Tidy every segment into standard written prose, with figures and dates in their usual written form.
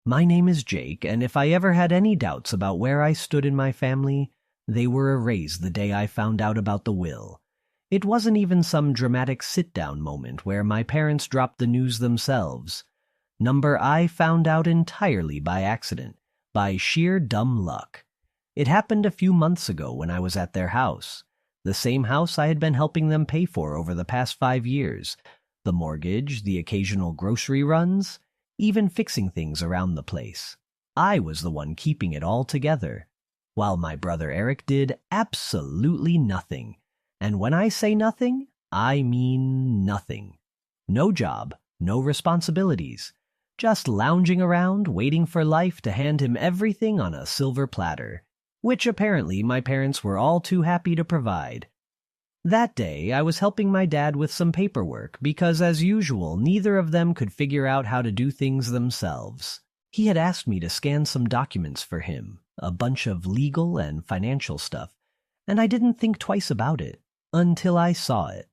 My name is Jake, and if I ever had any doubts about where I stood in my family, they were erased the day I found out about the will. It wasn't even some dramatic sit-down moment where my parents dropped the news themselves. I found out entirely by accident, by sheer dumb luck. It happened a few months ago when I was at their house, the same house I had been helping them pay for over the past 5 years. The mortgage, the occasional grocery runs, even fixing things around the place. I was the one keeping it all together, while my brother Eric did absolutely nothing. And when I say nothing, I mean nothing. No job, no responsibilities, just lounging around waiting for life to hand him everything on a silver platter, which apparently my parents were all too happy to provide. That day, I was helping my dad with some paperwork because, as usual, neither of them could figure out how to do things themselves. He had asked me to scan some documents for him, a bunch of legal and financial stuff, and I didn't think twice about it until I saw it.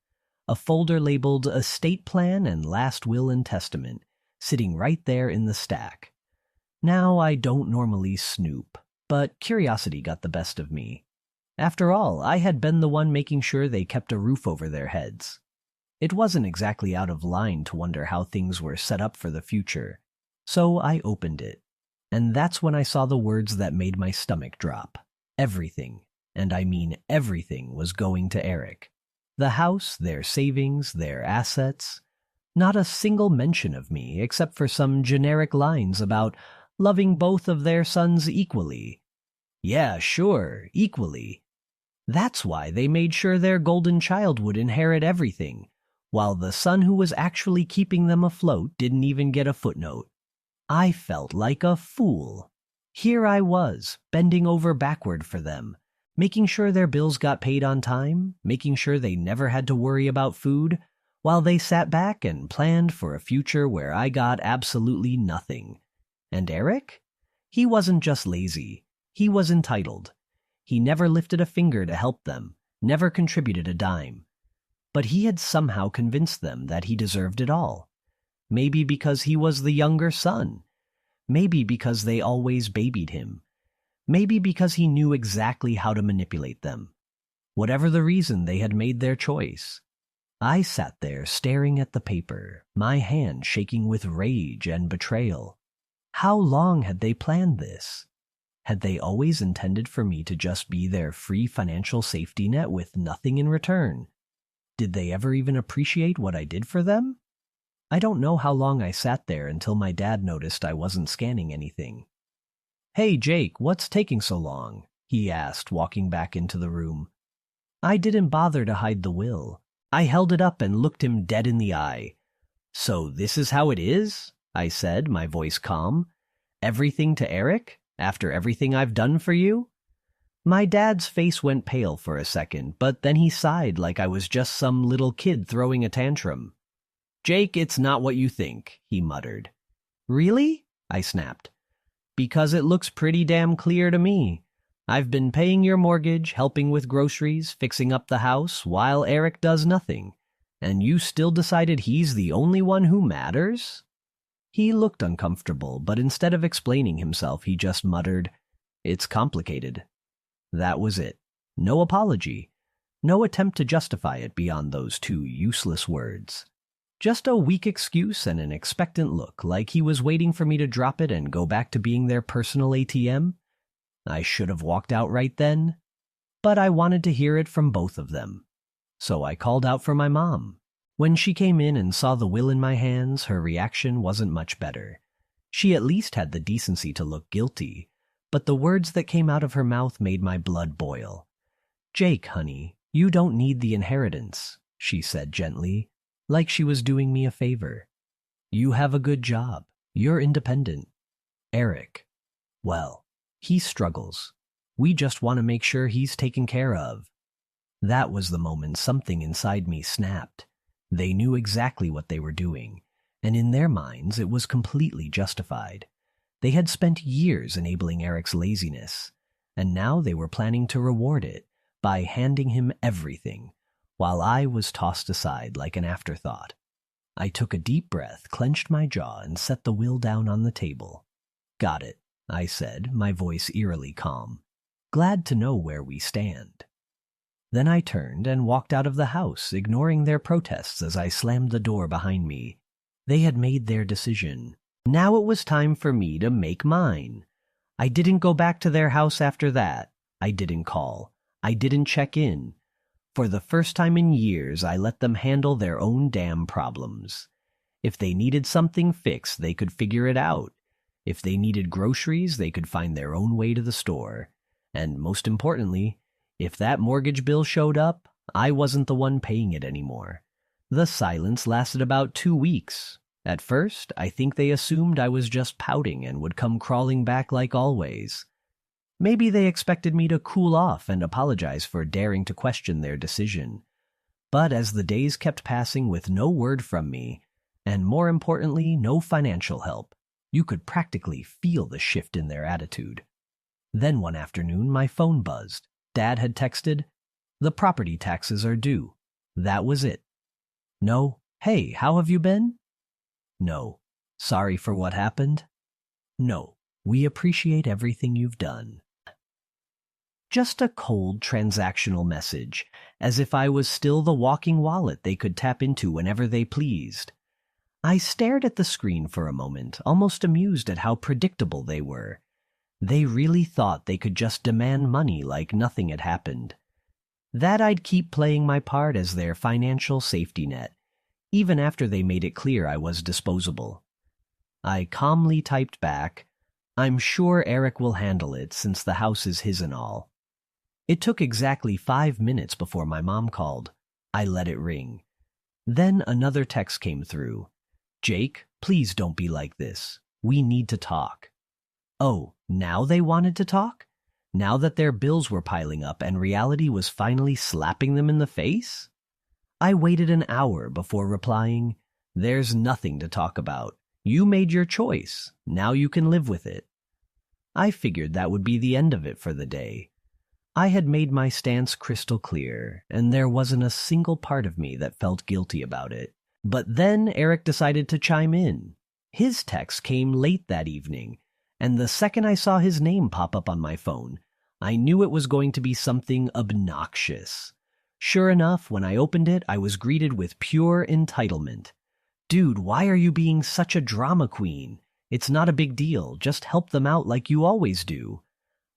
A folder labeled Estate Plan and Last Will and Testament, sitting right there in the stack. Now, I don't normally snoop, but curiosity got the best of me. After all, I had been the one making sure they kept a roof over their heads. It wasn't exactly out of line to wonder how things were set up for the future, so I opened it. And that's when I saw the words that made my stomach drop. Everything, and I mean everything, was going to Eric. The house, their savings, their assets. Not a single mention of me, except for some generic lines about loving both of their sons equally. Yeah, sure, equally. That's why they made sure their golden child would inherit everything, while the son who was actually keeping them afloat didn't even get a footnote. I felt like a fool. Here I was, bending over backward for them, making sure their bills got paid on time, making sure they never had to worry about food, while they sat back and planned for a future where I got absolutely nothing. And Eric? He wasn't just lazy. He was entitled. He never lifted a finger to help them, never contributed a dime. But he had somehow convinced them that he deserved it all. Maybe because he was the younger son. Maybe because they always babied him. Maybe because he knew exactly how to manipulate them. Whatever the reason, they had made their choice. I sat there staring at the paper, my hand shaking with rage and betrayal. How long had they planned this? Had they always intended for me to just be their free financial safety net with nothing in return? Did they ever even appreciate what I did for them? I don't know how long I sat there until my dad noticed I wasn't scanning anything. "Hey, Jake, what's taking so long?" he asked, walking back into the room. I didn't bother to hide the will. I held it up and looked him dead in the eye. "So this is how it is?" I said, my voice calm. "Everything to Eric? After everything I've done for you?" My dad's face went pale for a second, but then he sighed like I was just some little kid throwing a tantrum. "Jake, it's not what you think," he muttered. "Really?" I snapped. "Because it looks pretty damn clear to me. I've been paying your mortgage, helping with groceries, fixing up the house, while Eric does nothing. And you still decided he's the only one who matters?" He looked uncomfortable, but instead of explaining himself, he just muttered, "It's complicated." That was it. No apology. No attempt to justify it beyond those 2 useless words. Just a weak excuse and an expectant look, like he was waiting for me to drop it and go back to being their personal ATM. I should have walked out right then, but I wanted to hear it from both of them. So I called out for my mom. When she came in and saw the will in my hands, her reaction wasn't much better. She at least had the decency to look guilty, but the words that came out of her mouth made my blood boil. "Jake, honey, you don't need the inheritance," she said gently, like she was doing me a favor. "You have a good job. You're independent. Eric, well, he struggles. We just want to make sure he's taken care of." That was the moment something inside me snapped. They knew exactly what they were doing, and in their minds it was completely justified. They had spent years enabling Eric's laziness, and now they were planning to reward it by handing him everything, while I was tossed aside like an afterthought. I took a deep breath, clenched my jaw, and set the will down on the table. Got it, I said, my voice eerily calm. Glad to know where we stand. Then I turned and walked out of the house, ignoring their protests as I slammed the door behind me. They had made their decision. Now it was time for me to make mine. I didn't go back to their house after that. I didn't call. I didn't check in. For the first time in years, I let them handle their own damn problems. If they needed something fixed, they could figure it out. If they needed groceries, they could find their own way to the store. And most importantly, if that mortgage bill showed up, I wasn't the one paying it anymore. The silence lasted about 2 weeks. At first, I think they assumed I was just pouting and would come crawling back like always. Maybe they expected me to cool off and apologize for daring to question their decision. But as the days kept passing with no word from me, and more importantly, no financial help, you could practically feel the shift in their attitude. Then one afternoon, my phone buzzed. Dad had texted, "The property taxes are due." That was it. No, "Hey, how have you been?" No, "Sorry for what happened?" No, "We appreciate everything you've done." Just a cold transactional message, as if I was still the walking wallet they could tap into whenever they pleased. I stared at the screen for a moment, almost amused at how predictable they were. They really thought they could just demand money like nothing had happened. That I'd keep playing my part as their financial safety net, even after they made it clear I was disposable. I calmly typed back, "I'm sure Eric will handle it since the house is his and all." It took exactly 5 minutes before my mom called. I let it ring. Then another text came through. "Jake, please don't be like this. We need to talk." Oh, now they wanted to talk? Now that their bills were piling up and reality was finally slapping them in the face? I waited an hour before replying, "There's nothing to talk about. You made your choice. Now you can live with it." I figured that would be the end of it for the day. I had made my stance crystal clear, and there wasn't a single part of me that felt guilty about it. But then Eric decided to chime in. His text came late that evening, and the second I saw his name pop up on my phone, I knew it was going to be something obnoxious. Sure enough, when I opened it, I was greeted with pure entitlement. "Dude, why are you being such a drama queen? It's not a big deal. Just help them out like you always do."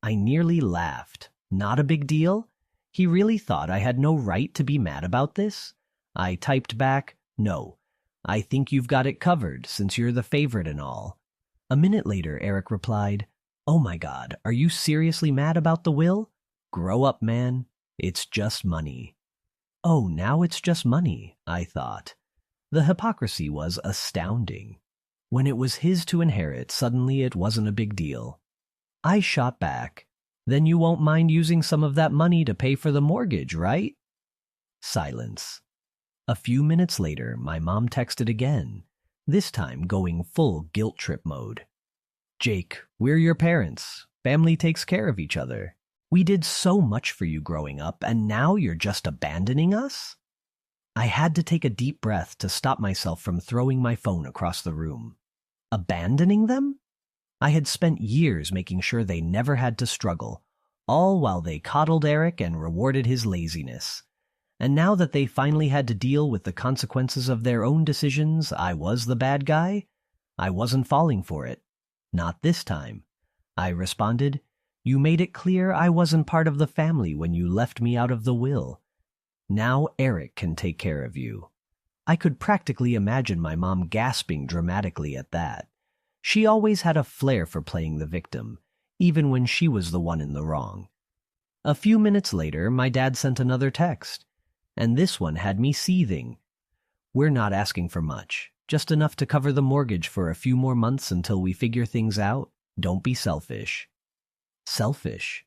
I nearly laughed. Not a big deal? He really thought I had no right to be mad about this? I typed back, "No. I think you've got it covered since you're the favorite and all." A minute later, Eric replied, "Oh my God, are you seriously mad about the will? Grow up, man. It's just money." Oh, now it's just money, I thought. The hypocrisy was astounding. When it was his to inherit, suddenly it wasn't a big deal. I shot back, "Then you won't mind using some of that money to pay for the mortgage, right?" Silence. A few minutes later, my mom texted again, this time going full guilt trip mode. "Jake, we're your parents. Family takes care of each other. We did so much for you growing up, and now you're just abandoning us?" I had to take a deep breath to stop myself from throwing my phone across the room. Abandoning them? I had spent years making sure they never had to struggle, all while they coddled Eric and rewarded his laziness. And now that they finally had to deal with the consequences of their own decisions, I was the bad guy? I wasn't falling for it. Not this time. I responded, "You made it clear I wasn't part of the family when you left me out of the will. Now Eric can take care of you." I could practically imagine my mom gasping dramatically at that. She always had a flair for playing the victim, even when she was the one in the wrong. A few minutes later, my dad sent another text, and this one had me seething. "We're not asking for much, just enough to cover the mortgage for a few more months until we figure things out. Don't be selfish." Selfish.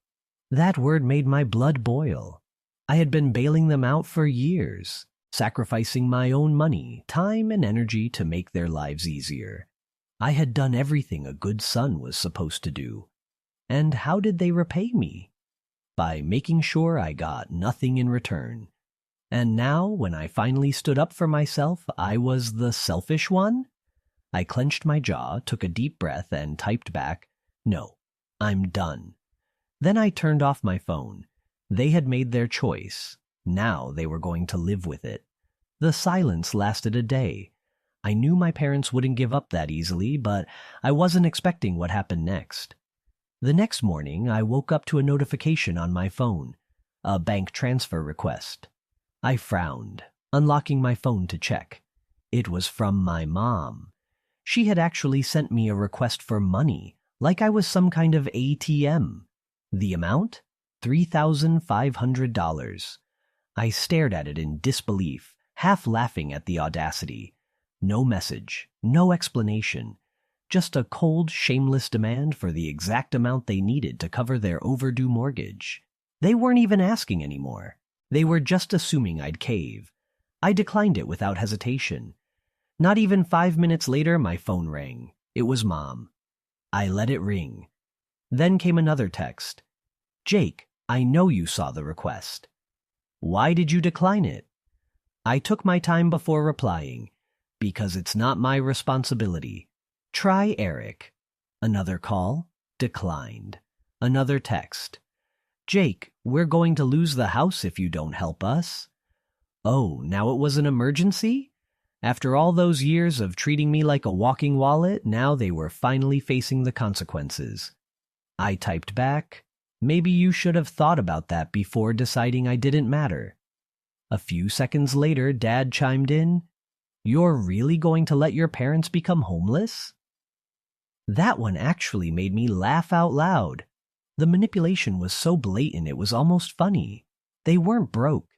That word made my blood boil. I had been bailing them out for years, sacrificing my own money, time, and energy to make their lives easier. I had done everything a good son was supposed to do. And how did they repay me? By making sure I got nothing in return. And now, when I finally stood up for myself, I was the selfish one? I clenched my jaw, took a deep breath, and typed back, "No, I'm done." Then I turned off my phone. They had made their choice. Now they were going to live with it. The silence lasted a day. I knew my parents wouldn't give up that easily, but I wasn't expecting what happened next. The next morning, I woke up to a notification on my phone, a bank transfer request. I frowned, unlocking my phone to check. It was from my mom. She had actually sent me a request for money, like I was some kind of ATM. The amount? $3,500. I stared at it in disbelief, half laughing at the audacity. No message, no explanation. Just a cold, shameless demand for the exact amount they needed to cover their overdue mortgage. They weren't even asking anymore. They were just assuming I'd cave. I declined it without hesitation. Not even 5 minutes later, my phone rang. It was Mom. I let it ring. Then came another text. "Jake, I know you saw the request. Why did you decline it?" I took my time before replying. Because it's not my responsibility. Try Eric. Another call. Declined. Another text. "Jake, we're going to lose the house if you don't help us." Oh, now it was an emergency? After all those years of treating me like a walking wallet, now they were finally facing the consequences. I typed back, "Maybe you should have thought about that before deciding I didn't matter." A few seconds later, Dad chimed in, "You're really going to let your parents become homeless?" That one actually made me laugh out loud. The manipulation was so blatant it was almost funny. They weren't broke.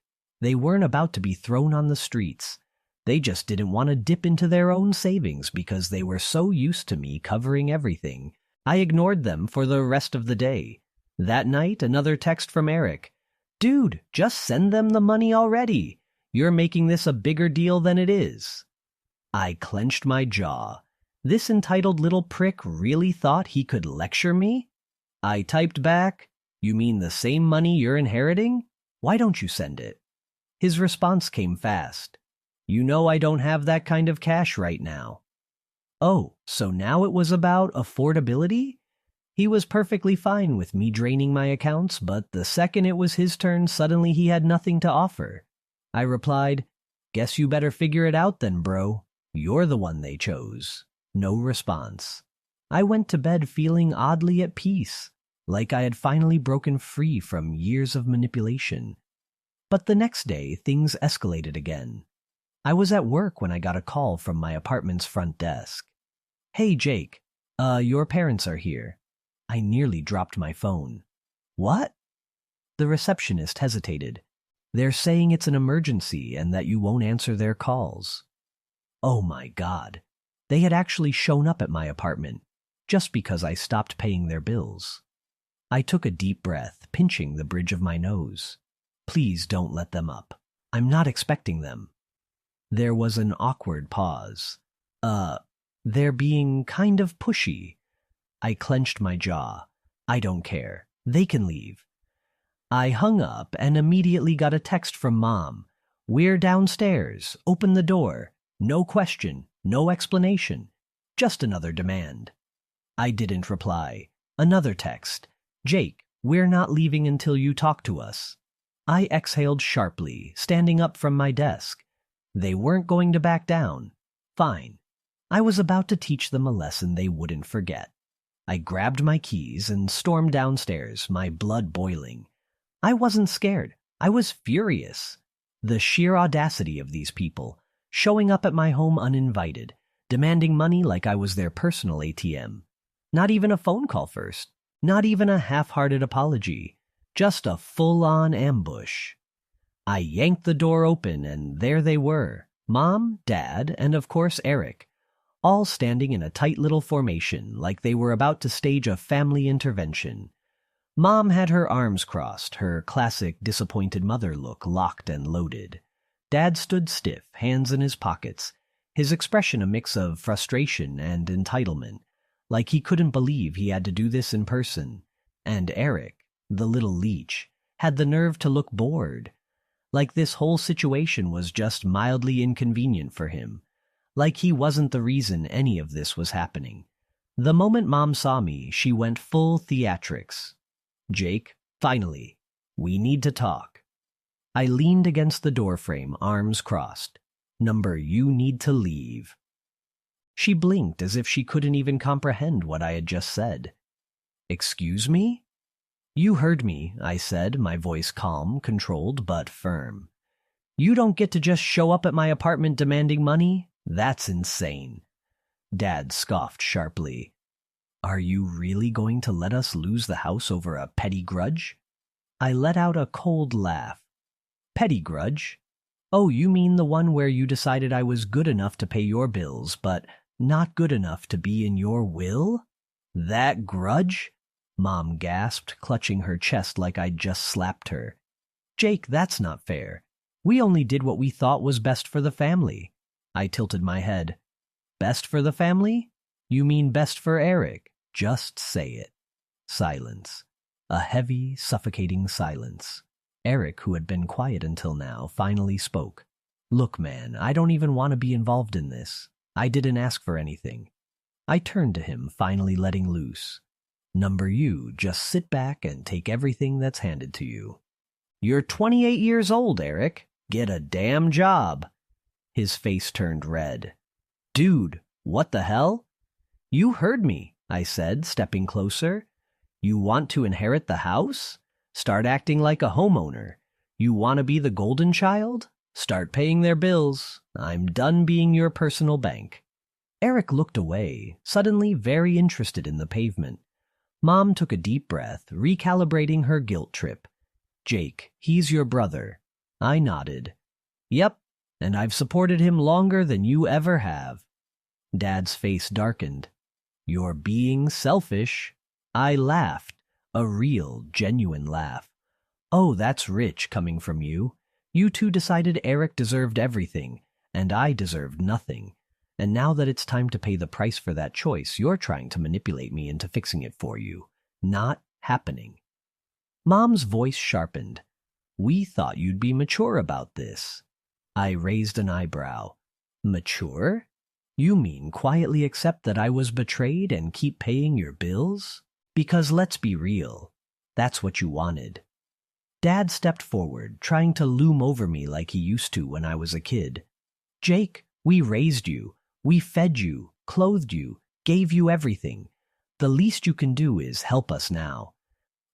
They weren't about to be thrown on the streets. They just didn't want to dip into their own savings because they were so used to me covering everything. I ignored them for the rest of the day. That night, another text from Eric. "Dude, just send them the money already. You're making this a bigger deal than it is." I clenched my jaw. This entitled little prick really thought he could lecture me? I typed back, "You mean the same money you're inheriting? Why don't you send it?" His response came fast. "You know I don't have that kind of cash right now." Oh, so now it was about affordability? He was perfectly fine with me draining my accounts, but the second it was his turn, suddenly he had nothing to offer. I replied, "Guess you better figure it out then, bro. You're the one they chose." No response. I went to bed feeling oddly at peace, like I had finally broken free from years of manipulation. But the next day, things escalated again. I was at work when I got a call from my apartment's front desk. "Hey, Jake, your parents are here." I nearly dropped my phone. "What?" The receptionist hesitated. "They're saying it's an emergency and that you won't answer their calls." Oh my God. They had actually shown up at my apartment, just because I stopped paying their bills. I took a deep breath, pinching the bridge of my nose. Please don't let them up. I'm not expecting them. There was an awkward pause. They're being kind of pushy. I clenched my jaw. I don't care. They can leave. I hung up and immediately got a text from Mom. "We're downstairs. Open the door. No question. No explanation. Just another demand." I didn't reply. Another text. "Jake, we're not leaving until you talk to us." I exhaled sharply, standing up from my desk. They weren't going to back down. Fine. I was about to teach them a lesson they wouldn't forget. I grabbed my keys and stormed downstairs, my blood boiling. I wasn't scared. I was furious. The sheer audacity of these people, showing up at my home uninvited, demanding money like I was their personal ATM. Not even a phone call first. Not even a half-hearted apology. Just a full-on ambush. I yanked the door open, and there they were. Mom, Dad, and of course Eric. All standing in a tight little formation, like they were about to stage a family intervention. Mom had her arms crossed, her classic disappointed mother look locked and loaded. Dad stood stiff, hands in his pockets, his expression a mix of frustration and entitlement, like he couldn't believe he had to do this in person. And Eric, the little leech, had the nerve to look bored, like this whole situation was just mildly inconvenient for him, like he wasn't the reason any of this was happening. The moment Mom saw me, she went full theatrics. "Jake, finally. We need to talk." I leaned against the doorframe, arms crossed. "Number, you need to leave." She blinked as if she couldn't even comprehend what I had just said. "Excuse me?" "You heard me," I said, my voice calm, controlled, but firm. "You don't get to just show up at my apartment demanding money? That's insane." Dad scoffed sharply. "Are you really going to let us lose the house over a petty grudge?" I let out a cold laugh. "Petty grudge? Oh, you mean the one where you decided I was good enough to pay your bills, but not good enough to be in your will? That grudge?" Mom gasped, clutching her chest like I'd just slapped her. "Jake, that's not fair. We only did what we thought was best for the family." I tilted my head. "Best for the family? You mean best for Eric? Just say it." Silence. A heavy, suffocating silence. Eric, who had been quiet until now, finally spoke. "Look, man, I don't even want to be involved in this. I didn't ask for anything." I turned to him, finally letting loose. "Number, you just sit back and take everything that's handed to you." "You're 28 years old, Eric. Get a damn job." His face turned red. "Dude, what the hell?" "You heard me," I said, stepping closer. "You want to inherit the house? Start acting like a homeowner. You want to be the golden child? Start paying their bills. I'm done being your personal bank." Eric looked away, suddenly very interested in the pavement. Mom took a deep breath, recalibrating her guilt trip. "Jake, he's your brother." I nodded. "Yep, and I've supported him longer than you ever have." Dad's face darkened. "You're being selfish." I laughed, a real, genuine laugh. "Oh, that's rich coming from you. You two decided Eric deserved everything, and I deserved nothing. And now that it's time to pay the price for that choice, you're trying to manipulate me into fixing it for you. Not happening." Mom's voice sharpened. "We thought you'd be mature about this." I raised an eyebrow. "Mature? You mean quietly accept that I was betrayed and keep paying your bills? Because let's be real, that's what you wanted." Dad stepped forward, trying to loom over me like he used to when I was a kid. "Jake, we raised you. We fed you, clothed you, gave you everything. The least you can do is help us now."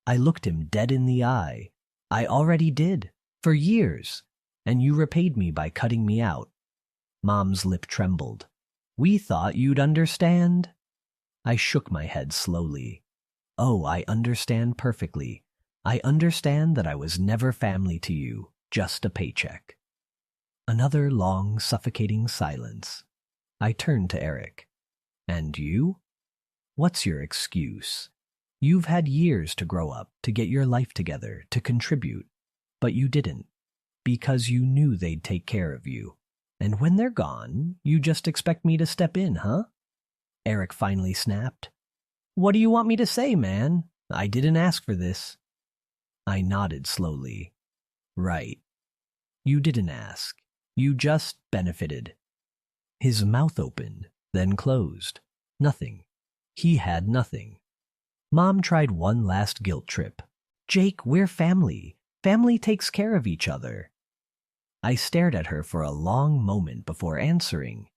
I looked him dead in the eye. "I already did, for years, and you repaid me by cutting me out." Mom's lip trembled. "We thought you'd understand." I shook my head slowly. "Oh, I understand perfectly. I understand that I was never family to you, just a paycheck." Another long, suffocating silence. I turned to Eric. "And you? What's your excuse? You've had years to grow up, to get your life together, to contribute. But you didn't, because you knew they'd take care of you. And when they're gone, you just expect me to step in, huh?" Eric finally snapped. "What do you want me to say, man? I didn't ask for this." I nodded slowly. "Right. You didn't ask. You just benefited." His mouth opened, then closed. Nothing. He had nothing. Mom tried one last guilt trip. "Jake, we're family. Family takes care of each other." I stared at her for a long moment before answering.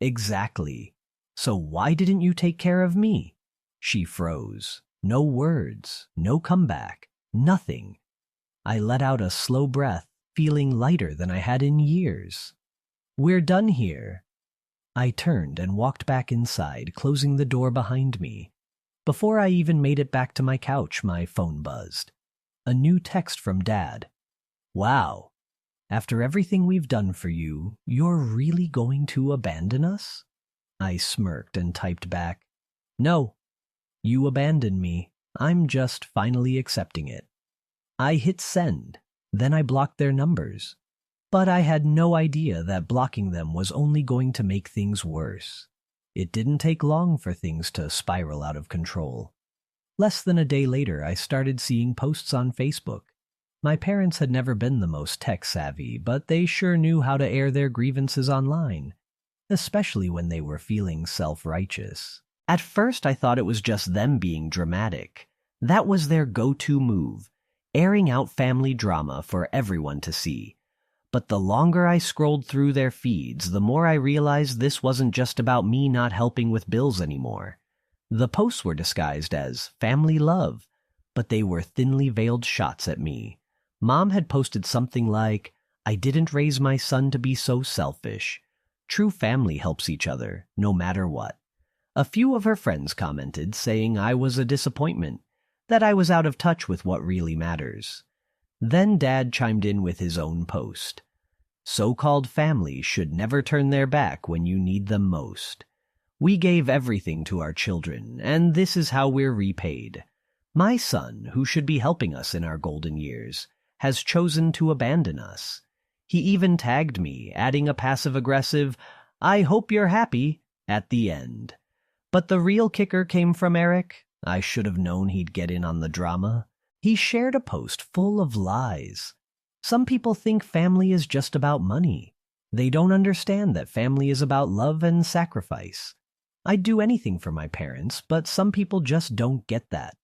"Exactly. So why didn't you take care of me?" She froze. No words, no comeback, nothing. I let out a slow breath, feeling lighter than I had in years. "We're done here." I turned and walked back inside, closing the door behind me. Before I even made it back to my couch, my phone buzzed. A new text from Dad. "Wow. After everything we've done for you, you're really going to abandon us?" I smirked and typed back, "No. You abandoned me. I'm just finally accepting it." I hit send. Then I blocked their numbers. But I had no idea that blocking them was only going to make things worse. It didn't take long for things to spiral out of control. Less than a day later, I started seeing posts on Facebook. My parents had never been the most tech-savvy, but they sure knew how to air their grievances online. especially when they were feeling self-righteous. At first, I thought it was just them being dramatic. That was their go-to move, airing out family drama for everyone to see. But the longer I scrolled through their feeds, the more I realized this wasn't just about me not helping with bills anymore. The posts were disguised as family love, but they were thinly veiled shots at me. Mom had posted something like, "I didn't raise my son to be so selfish. True family helps each other, no matter what." A few of her friends commented, saying I was a disappointment, that I was out of touch with what really matters. Then Dad chimed in with his own post. "So-called family should never turn their back when you need them most. We gave everything to our children, and this is how we're repaid. My son, who should be helping us in our golden years, has chosen to abandon us." He even tagged me, adding a passive-aggressive, "I hope you're happy," at the end. But the real kicker came from Eric. I should have known he'd get in on the drama. He shared a post full of lies. Some people think family is just about money. They don't understand that family is about love and sacrifice. I'd do anything for my parents, but some people just don't get that.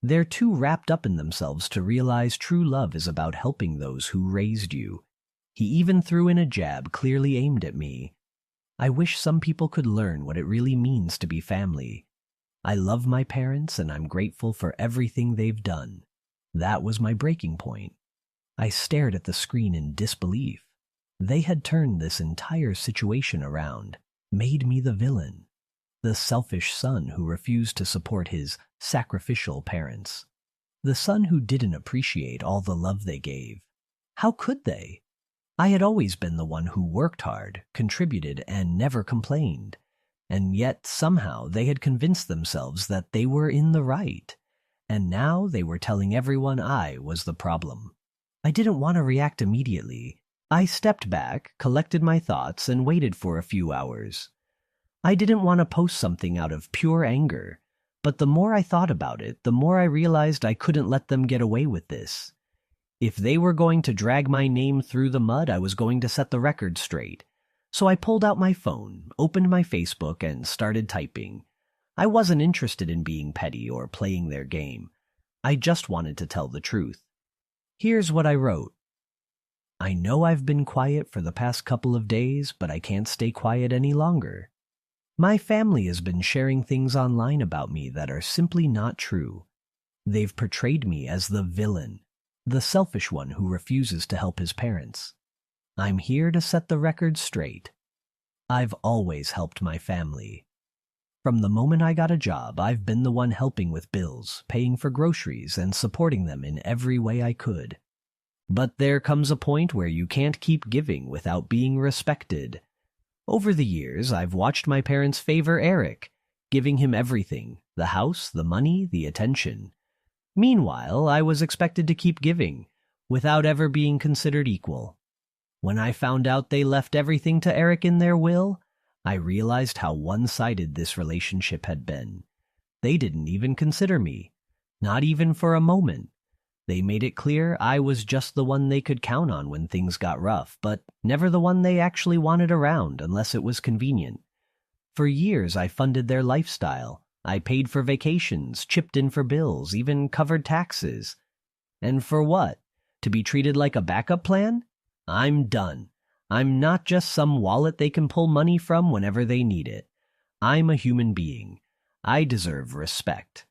They're too wrapped up in themselves to realize true love is about helping those who raised you. He even threw in a jab clearly aimed at me. I wish some people could learn what it really means to be family. I love my parents and I'm grateful for everything they've done. That was my breaking point. I stared at the screen in disbelief. They had turned this entire situation around, made me the villain, the selfish son who refused to support his sacrificial parents, the son who didn't appreciate all the love they gave. How could they? I had always been the one who worked hard, contributed, and never complained. And yet, somehow, they had convinced themselves that they were in the right. And now they were telling everyone I was the problem. I didn't want to react immediately. I stepped back, collected my thoughts, and waited for a few hours. I didn't want to post something out of pure anger. But the more I thought about it, the more I realized I couldn't let them get away with this. If they were going to drag my name through the mud, I was going to set the record straight. So I pulled out my phone, opened my Facebook, and started typing. I wasn't interested in being petty or playing their game. I just wanted to tell the truth. Here's what I wrote. "I know I've been quiet for the past couple of days, but I can't stay quiet any longer. My family has been sharing things online about me that are simply not true. They've portrayed me as the villain, the selfish one who refuses to help his parents. I'm here to set the record straight. I've always helped my family. From the moment I got a job, I've been the one helping with bills, paying for groceries, and supporting them in every way I could. But there comes a point where you can't keep giving without being respected. Over the years, I've watched my parents favor Eric, giving him everything, the house, the money, the attention. Meanwhile, I was expected to keep giving, without ever being considered equal. When I found out they left everything to Eric in their will, I realized how one-sided this relationship had been. They didn't even consider me, not even for a moment. They made it clear I was just the one they could count on when things got rough, but never the one they actually wanted around unless it was convenient. For years, I funded their lifestyle. I paid for vacations, chipped in for bills, even covered taxes. And for what? To be treated like a backup plan? I'm done. I'm not just some wallet they can pull money from whenever they need it. I'm a human being. I deserve respect.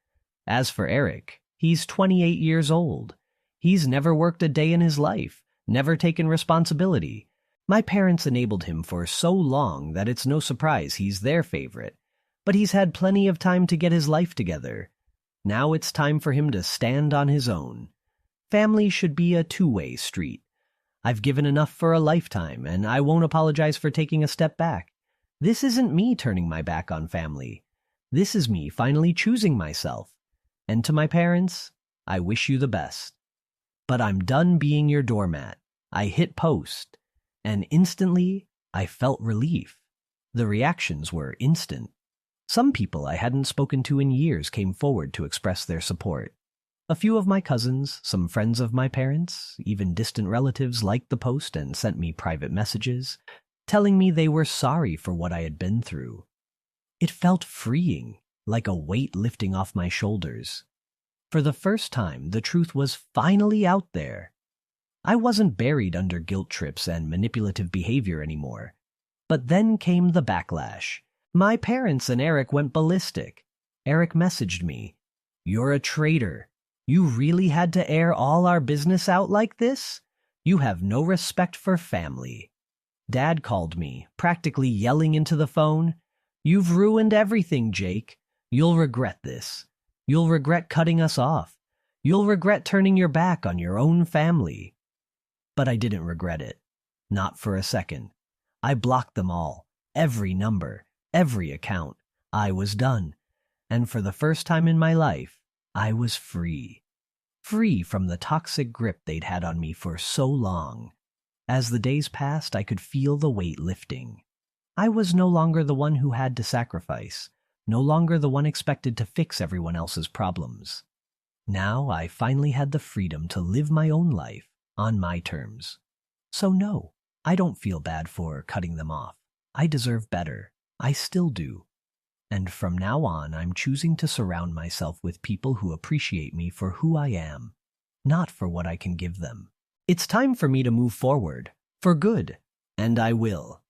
As for Eric, he's 28 years old. He's never worked a day in his life, never taken responsibility. My parents enabled him for so long that it's no surprise he's their favorite. But he's had plenty of time to get his life together. Now it's time for him to stand on his own. Family should be a two-way street. I've given enough for a lifetime, and I won't apologize for taking a step back. This isn't me turning my back on family. This is me finally choosing myself. And to my parents, I wish you the best. But I'm done being your doormat. I hit post, and instantly I felt relief. The reactions were instant. Some people I hadn't spoken to in years came forward to express their support. A few of my cousins, some friends of my parents, even distant relatives liked the post and sent me private messages. telling me they were sorry for what I had been through. It felt freeing, like a weight lifting off my shoulders. For the first time, the truth was finally out there. I wasn't buried under guilt trips and manipulative behavior anymore. But then came the backlash. My parents and Eric went ballistic. Eric messaged me, "You're a traitor. You really had to air all our business out like this? You have no respect for family." Dad called me, practically yelling into the phone, "You've ruined everything, Jake. You'll regret this. You'll regret cutting us off. You'll regret turning your back on your own family." But I didn't regret it. Not for a second. I blocked them all. Every number. Every account. I was done. And for the first time in my life, I was free. Free from the toxic grip they'd had on me for so long. As the days passed, I could feel the weight lifting. I was no longer the one who had to sacrifice. No longer the one expected to fix everyone else's problems. Now I finally had the freedom to live my own life on my terms. So no, I don't feel bad for cutting them off. I deserve better. I still do. And from now on, I'm choosing to surround myself with people who appreciate me for who I am, not for what I can give them. It's time for me to move forward, for good, and I will.